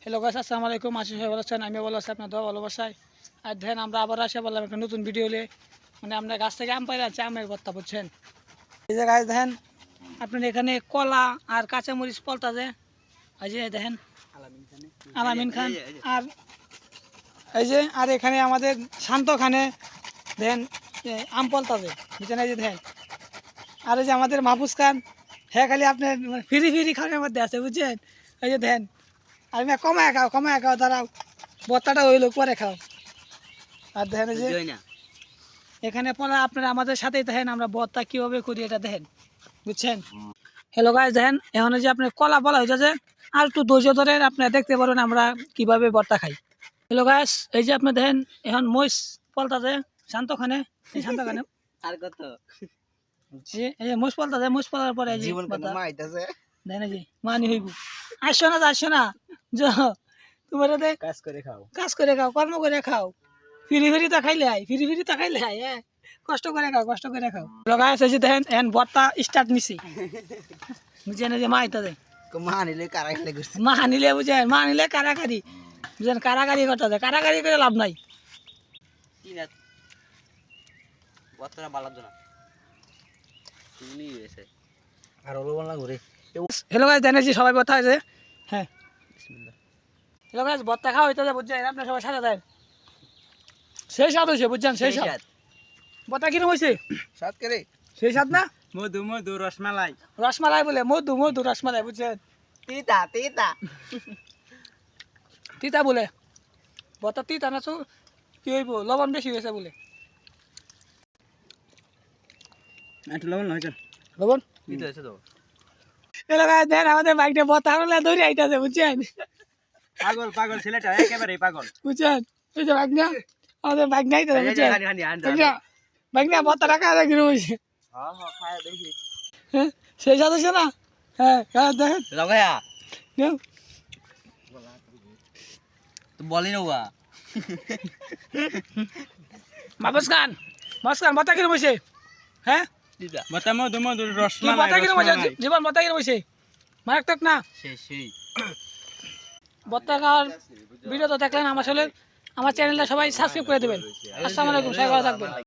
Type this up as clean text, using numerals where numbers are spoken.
Hello guys, আসসালামু আলাইকুম। আশা সবাই ভালো আছেন, আমি ভালো আছি, আপনার দোয়া ভালোবাসায়। আর দেখেন আমরা আবার আসে বললাম একটা নতুন ভিডিও নিয়ে। মানে আমরা গাছ থেকে আম পাইলে আছে, আমের ভর্তা বুঝছেন। এই যে গাছ দেখেন আপনার এখানে কলা আর কাঁচামরিচ পলতা যে, এই যে দেখেন আলামিন খান। আর এই যে আর এখানে আমাদের শান্ত খানে দেখেন আম পলতা যে বুঝছেন, এই যে দেখেন। আর এই যে আমাদের মাহফুজ খান, হ্যাঁ খালি আপনার ফিরি ফিরি খাওয়ার মধ্যে আছে বুঝছেন। এই যে দেখেন আমি কমায় খাও দাঁড়াও, ভর্তাটা হইলো পরে খাও। আর দেখেন এই যে এখানে পরে আপনারা আমাদের সাথেই দেখেন আমরা ভর্তা কীভাবে করি এটা দেখেন বুঝছেন। হ্যালো গাইস, দেখেন এখন যে আপনার কলা বলা হয়েছে যে আর একটু ধৈর্য ধরেন, আপনারা দেখতে পারেন আমরা কিভাবে ভর্তা খাই। হ্যালো গাইস, এই যে আপনি দেখেন এখন মহিষ পলতাছে শান্তখানে, এই শান্তখানে আর কত এই যে মহিষ পলতাছে, মহিষ পলার পরে এই যে জীবন কত মাইতাছে দেখেন এই যে মানি হইব। আসছো না তোমার কাজ করে খাও। কর্ম করে খাও, ফিরি তাকাইলে আয় হ্যাঁ, কষ্ট করে খাও লগা আছে যে দেখেন এখন ভর্তা স্টার্ট নিছি বুঝছেন। যে মা ইতাতে মা নিলে কারাইলে করছে মা নিলে বুঝেন, মা নিলে কারাকারি বুঝেন, কারাকারি করতে হবে, কারাকারি করে লাভ নাই। কি না বতরা বালাদ না তুমি এসে আর হলো বলা ঘুরে। হ্যালো গাইস, দেখেন যে সবাই ভর্তা হয়েছে। হ্যাঁ বিসমিল্লাহ। হ্যালো গাইস, ভর্তা খাওয়া হইতেছে বুঝছেন, আপনার সবাই সাথে দেন। সেই স্বাদ হয়েছে বুঝছেন, সেই স্বাদ। ভর্তা কিরম হয়েছে? সাত করে সেই স্বাদ না, মধু মধু রসমালাই রসমালাই বলে মধু রসমালাই বুঝছেন, তিতা তিতা তিতা বলে ভর্তা তিতা না, কি হইব লবণ বেশি হয়েছে বলে। একটু লবণ হয়েছে, লবণ তিতা হয়েছে তো। এলাকায় দেন আমাদের বাইকটা ভর্তা হলে দৌড়ে আইতেছে বুঝছেন, পাগল পাগল ছেলেটা একেবারে পাগল বুঝছেন। এই যে বাইক না, আমাদের বাইক নাই তো বুঝছেন, বাইক না ভর্তা রাখা আছে কিরম হয়েছে। হ্যাঁ হ্যাঁ খায় দেখি হ্যাঁ সেই স্বাদ হয়েছে না। হ্যাঁ দেখেন লগায়া নেও। তো বলি না বা মাহফুজ খান ভর্তা কিরম হয়েছে? হ্যাঁ তিতা বতা মধু মধু ভর্তা রসমালাই কিরম হয়েছে জীবন, ভর্তা কিরম হয়েছে? মারাত্মক না সেই ভর্তা খাওয়ার ভিডিও তো দেখলেন। আমার চ্যানেলটা সবাই সাবস্ক্রাইব করে দেবেন। আসসালামু আলাইকুম, সবাই ভালো থাকবেন।